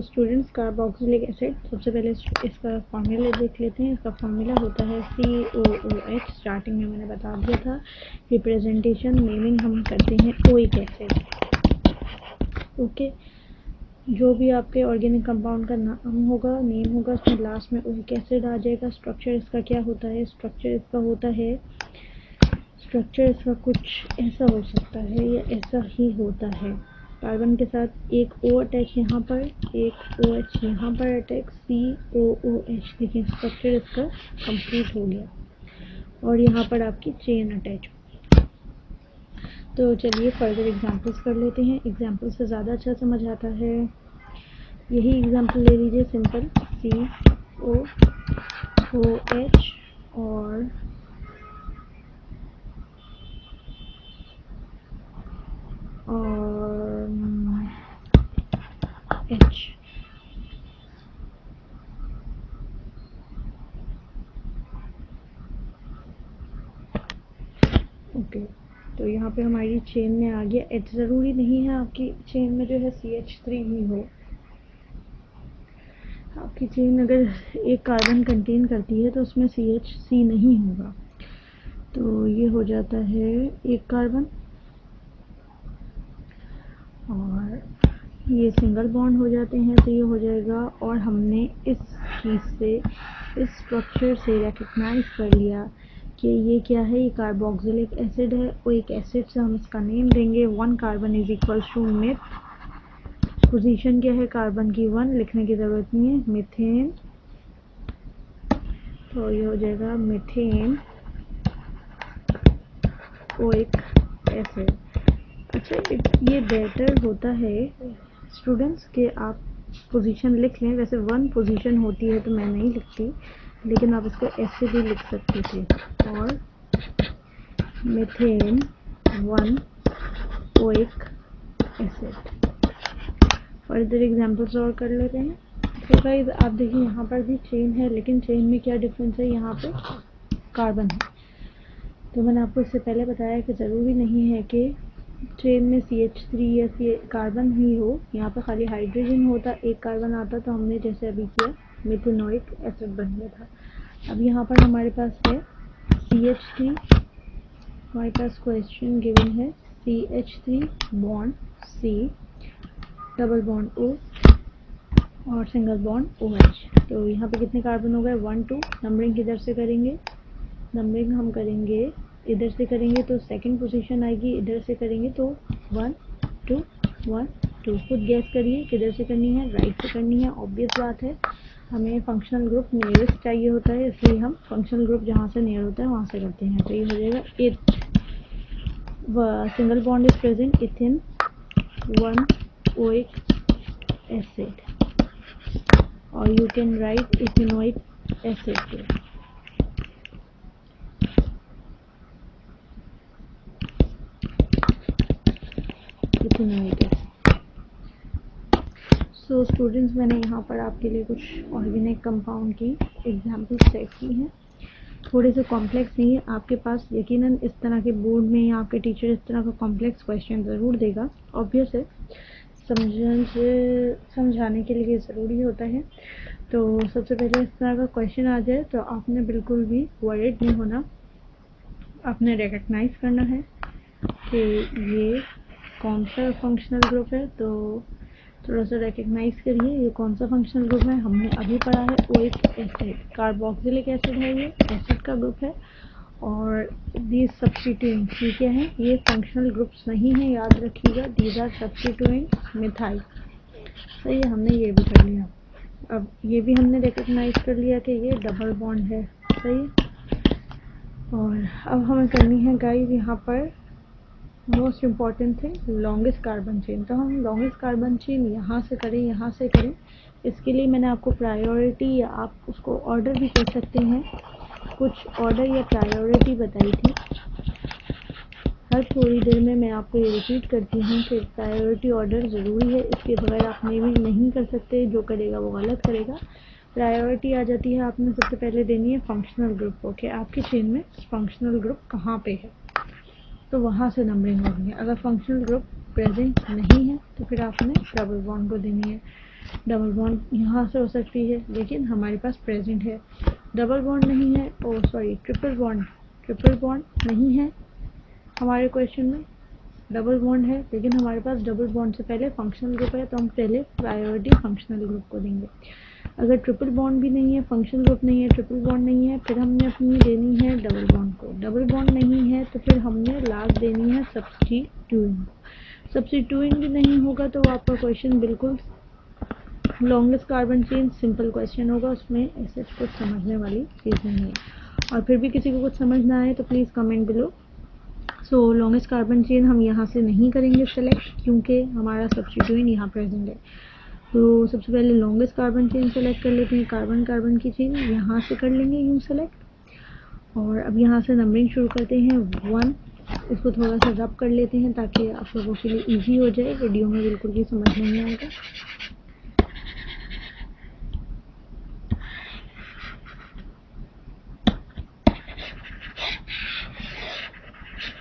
Students carboxylic acid, सबसे पहले इसका फॉर्मूला देख लेते हैं। इसका फॉर्मूला होता है COOH। स्टार्टिंग में मैंने बता दिया था। रिप्रेजेंटेशन नेमिंग हम करते हैं ओइक एसिड। ओके, जो भी आपके ऑर्गेनिक कंपाउंड का नाम होगा, नेम होगा, उसमें लास्ट में ओइक एसिड आ जाएगा। स्ट्रक्चर इसका क्या होता है? स्ट्रक्चर इसका कुछ ऐसा हो सकता है या ऐसा ही होता है। कार्बन के साथ एक O अटैच यहाँ पर, एक OH यहाँ पर अटैच, COOH। देखिए स्ट्रक्चर इसका कंप्लीट हो गया और यहाँ पर आपकी चेन अटैच हो। तो चलिए फर्दर एग्जांपल्स कर लेते हैं। एग्जांपल से ज़्यादा अच्छा समझ आता है। यही एग्जांपल ले लीजिए, सिंपल COOH और H। ओके, तो यहाँ पे हमारी चेन में आ गया H। ज़रूरी नहीं है आपकी चेन में जो है CH3 ही हो। आपकी चेन अगर एक कार्बन कंटेन करती है तो उसमें CH3 नहीं होगा। तो ये हो जाता है एक कार्बन और ये सिंगल बॉन्ड हो जाते हैं, तो ये हो जाएगा। और हमने इस चीज़ से, इस स्ट्रक्चर से रिकग्नाइज कर लिया कि ये क्या है, ये कार्बोक्सिलिक एसिड है। और एक एसिड से हम इसका नेम देंगे। 1 carbon is equal to meth. Position क्या है कार्बन की? 1। लिखने की ज़रूरत नहीं है, मीथेन। तो ये हो जाएगा मीथेन ओइक एसिड। अच्छा, ये बेटर होता है स्टूडेंट्स कि आप पोजीशन लिख लें। वैसे 1 पोजीशन होती है तो मैं नहीं लिखती, लेकिन आप इसको ऐसे भी लिख सकते थे। और methane 1 oic acid. Further examples और कर लेते हैं। तो गाइस आप देखिए यहाँ पर भी चेन है, लेकिन चेन में क्या डिफरेंस है? यहाँ पे कार्बन है। तो मैंने आपको इससे पहले बताया कि ज़रूरी नहीं है कि चेन में CH3 या कार्बन ही हो। यहाँ पर खाली हाइड्रोजन होता, एक कार्बन आता, तो हमने जैसे अभी किया मेथेनोइक एसिड बन गया था। अब यहाँ पर हमारे पास है CH3। हमारे पास क्वेश्चन गिवन है CH3 bond C, double bond O और सिंगल बॉन्ड OH। तो यहाँ पे कितने कार्बन हो गए? 1 2। नंबरिंग किधर से करेंगे? नंबरिंग हम करेंगे इधर से करेंगे तो सेकंड पोजीशन आएगी, इधर से करेंगे तो 1 2 1 2। खुद गैस करिए किधर से करनी है? राइट से करनी है। ऑब्वियस बात है, हमें फंक्शनल ग्रुप नियरेस्ट चाहिए होता है, इसलिए हम फंक्शनल ग्रुप जहाँ से नियर होता है वहाँ से करते हैं। तो ये हो जाएगा eth. Single bond is present, ethan 1 oic acid. और you can write ethanoic acid. So students, मैंने यहाँ पर आपके लिए कुछ ऑर्गेनिक कंपाउंड की एग्जाम्पल सेट की हैं। थोड़े से कॉम्प्लेक्स नहीं है। आपके पास यकीनन इस तरह के बोर्ड में या आपके टीचर इस तरह का कॉम्प्लेक्स क्वेश्चन ज़रूर देगा। ऑब्वियस है, समझाने के लिए ज़रूरी होता है। तो सबसे पहले इस तरह का क्वेश्चन आ जाए तो आपने बिल्कुल भी वरीड नहीं होना। आपने रिकग्नाइज करना है कि ये कौन सा फंक्शनल ग्रुप है। तो थोड़ा सा रिकग्नाइज करिए ये कौन सा फंक्शनल ग्रुप है। हमने अभी पढ़ा है ओइक एसिड, कार्बोक्सिलिक एसिड है, ये एसिड का ग्रुप है। और दीज सब्स्टिट्यूएंट्स ये क्या है? ये फंक्शनल ग्रुप्स नहीं है, याद रखिएगा। These are substituents methyl. सही है, हमने ये भी कर लिया। अब ये भी हमने रिकग्नाइज कर लिया कि ये डबल बॉन्ड है। सही है। और अब हमें करनी है गाइस यहाँ पर most important thing, longest carbon chain. तो हम लॉन्गेस्ट कार्बन चेन यहाँ से करें, यहाँ से करें। इसके लिए मैंने आपको प्रायोरिटी या आप उसको ऑर्डर भी कर सकते हैं, कुछ ऑर्डर या प्रायोरिटी बताई थी। हर थोड़ी देर में मैं आपको ये रिपीट करती हूँ कि प्रायोरिटी ऑर्डर ज़रूरी है, इसके बगैर आप नहीं कर सकते। जो करेगा वो गलत करेगा। प्रायोरिटी आ जाती है, आपने सबसे पहले देनी है फंक्शनल ग्रुप को कि आपकी चेन में फंक्शनल ग्रुप कहाँ पे है, तो वहाँ से नंबरिंग होनी है। अगर फंक्शनल ग्रुप प्रेजेंट नहीं है तो फिर आपने डबल बॉन्ड को देनी है। डबल बॉन्ड यहाँ से हो सकती है, लेकिन हमारे पास प्रेजेंट है। डबल बॉन्ड नहीं है, ओ सॉरी ट्रिपल बॉन्ड नहीं है हमारे क्वेश्चन में। डबल बॉन्ड है, लेकिन हमारे पास डबल बॉन्ड से पहले फंक्शनल ग्रुप है, तो हम पहले प्रायोरिटी फंक्शनल ग्रुप को देंगे। अगर ट्रिपल बॉन्ड भी नहीं है, फंक्शनल ग्रुप नहीं है, ट्रिपल बॉन्ड नहीं है, फिर हमने अपनी देनी है डबल बॉन्ड को। डबल बॉन्ड नहीं है तो फिर हमने लास्ट देनी है सब्स्टिट्यूइंग। सब्स्टिट्यूइंग भी नहीं होगा तो आपका क्वेश्चन बिल्कुल longest carbon chain simple question होगा, उसमें ऐसे कुछ समझने वाली चीज़ नहीं है। और फिर भी किसी को कुछ समझ ना आए तो please comment below. So longest carbon chain हम यहाँ से नहीं करेंगे सेलेक्ट, क्योंकि हमारा सब्स्टिट्यूएंट यहाँ प्रेजेंट है। तो सबसे पहले लॉन्गेस्ट कार्बन चेन सेलेक्ट कर लेते हैं, कार्बन कार्बन की चेन यहाँ से कर लेंगे यूँ सेलेक्ट। और अब यहाँ से नंबरिंग शुरू करते हैं 1। इसको थोड़ा सा रब कर लेते हैं ताकि आप लोगों के लिए ईजी हो जाए, वीडियो में बिल्कुल भी समझ नहीं आएगा।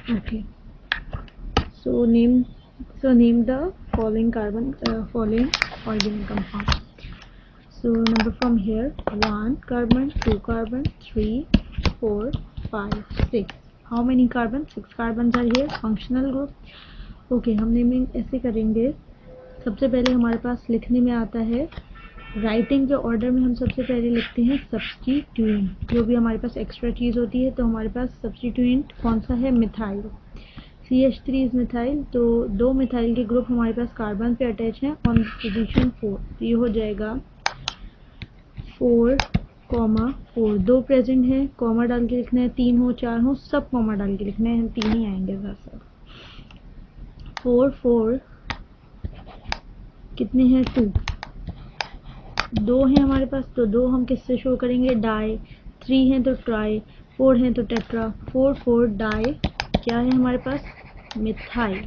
Okay, so name the following following organic compound. So number from here: 1 carbon, 2 carbon, 3, 4, 5, 6. How many carbon? 6 carbons are here. Functional group. Okay, हम नेमिंग ऐसे करेंगे। सबसे पहले हमारे पास लिखने में आता है, राइटिंग के ऑर्डर में हम सबसे पहले लिखते हैं सब्स्टिट्यूएंट। जो भी हमारे पास एक्स्ट्रा चीज़ होती है, तो हमारे पास सब्स्टिट्यूएंट कौन सा है? मिथाइल। CH3 is methyl. तो 2 मिथाइल के ग्रुप हमारे पास कार्बन पे अटैच हैं ऑन पोजीशन 4। तो ये हो जाएगा 4, 4। 2 प्रेजेंट है, कॉमा डाल के लिखना है। 3 हो 4 हो, सब कॉमा डाल के लिखना है, 3 ही आएंगे सर। 4 4 कितने हैं? 2। 2 है हमारे पास, तो 2 हम किससे शो करेंगे? डाई। 3 है तो ट्राई, 4 है तो टेट्रा। 4 4 डाई क्या है हमारे पास? मिथाइल।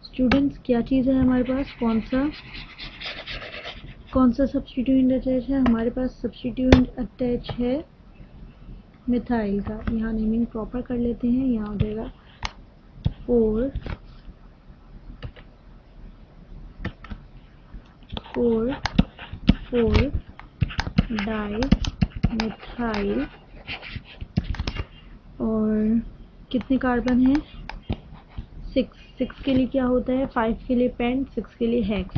स्टूडेंट्स क्या चीज़ है हमारे पास? कौन सा सब्स्टिट्यूएंट अटैच है? हमारे पास सब्स्टिट्यूएंट अटैच है मिथाइल का। यहाँ नेमिंग प्रॉपर कर लेते हैं। यहाँ हो जाएगा 4 4 4 डाई मिथाइल। और कितने कार्बन हैं? 6। 6 के लिए क्या होता है? 5 के लिए पेंट, 6 के लिए हेक्स।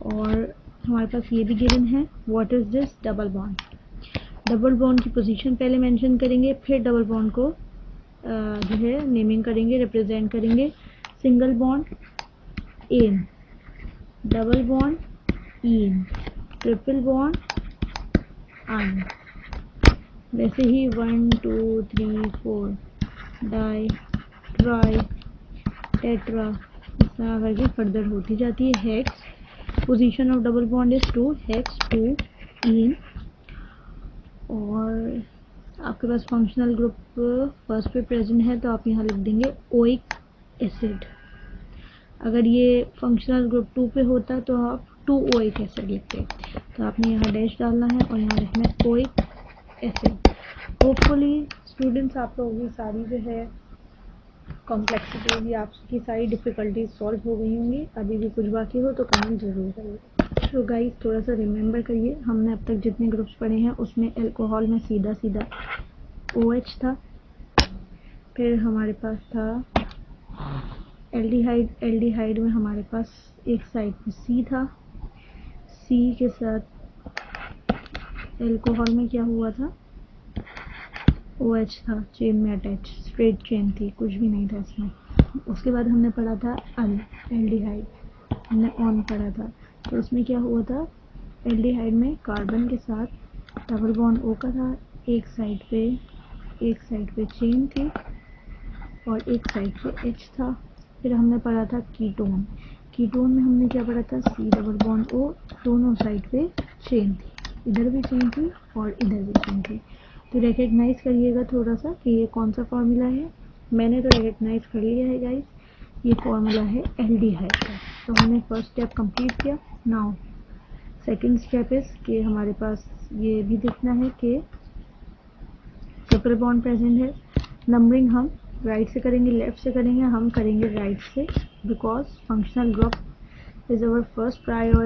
और हमारे पास ये भी गिवन है। What is this? Double bond. Double bond की पोजीशन पहले मेंशन करेंगे, फिर डबल बॉन्ड को जो है नेमिंग करेंगे, रिप्रेजेंट करेंगे। Single bond ane, double bond ene, triple bond yne. वैसे ही 1 2 3 4 डाई, ट्राई, टेट्रा, इस तरह करके फर्दर होती जाती है। Hex, position of double bond is 2, hex 2 इन। और आपके पास फंक्शनल ग्रुप फर्स्ट पे प्रेजेंट है, तो आप यहाँ लिख देंगे ओइक एसिड। अगर ये फंक्शनल ग्रुप 2 पे होता तो आप 2 ओइक एसिड लिखते। तो आपने यहाँ डैश डालना है और यहाँ लिखना है ओइक एसिड। होपफुली स्टूडेंट्स आप लोगों की सारी जो है कॉम्प्लेक्सिटी होगी, आपकी सारी डिफ़िकल्टीज सॉल्व हो गई होंगी। अभी भी कुछ बाकी हो तो कमेंट ज़रूर करिए। तो गाइस थोड़ा सा रिमेंबर करिए, हमने अब तक जितने ग्रुप्स पढ़े हैं उसमें अल्कोहल में सीधा OH था। फिर हमारे पास था एल्डिहाइड में हमारे पास एक साइड में C था। C के साथ अल्कोहल में क्या हुआ था? OH था, चेन में अटैच, स्ट्रेट चेन थी, कुछ भी नहीं था इसमें। उसके बाद हमने पढ़ा था एल्डिहाइड, हमने ऑन पढ़ा था। तो उसमें क्या हुआ था? एल्डिहाइड में कार्बन के साथ डबल बॉन्ड O का था, एक साइड पे चेन थी और एक साइड पे H था। फिर हमने पढ़ा था कीटोन में हमने क्या पढ़ा था? C डबल बॉन्ड O, दोनों साइड पे चेन थी, इधर भी चेन थी और इधर भी चेन थी। तो रिकग्नाइज करिएगा थोड़ा सा कि ये कौन सा फॉर्मूला है। मैंने तो रिकग्नाइज कर लिया है गाइस, ये फॉर्मूला है एल्डिहाइड का। तो हमने फर्स्ट स्टेप कंप्लीट किया। नाउ सेकंड स्टेप इज कि हमारे पास ये भी देखना है कि ट्रिपल बॉन्ड प्रेजेंट है। नंबरिंग हम राइट से करेंगे, लेफ्ट से करेंगे? हम करेंगे राइट से, because functional group is our first priority.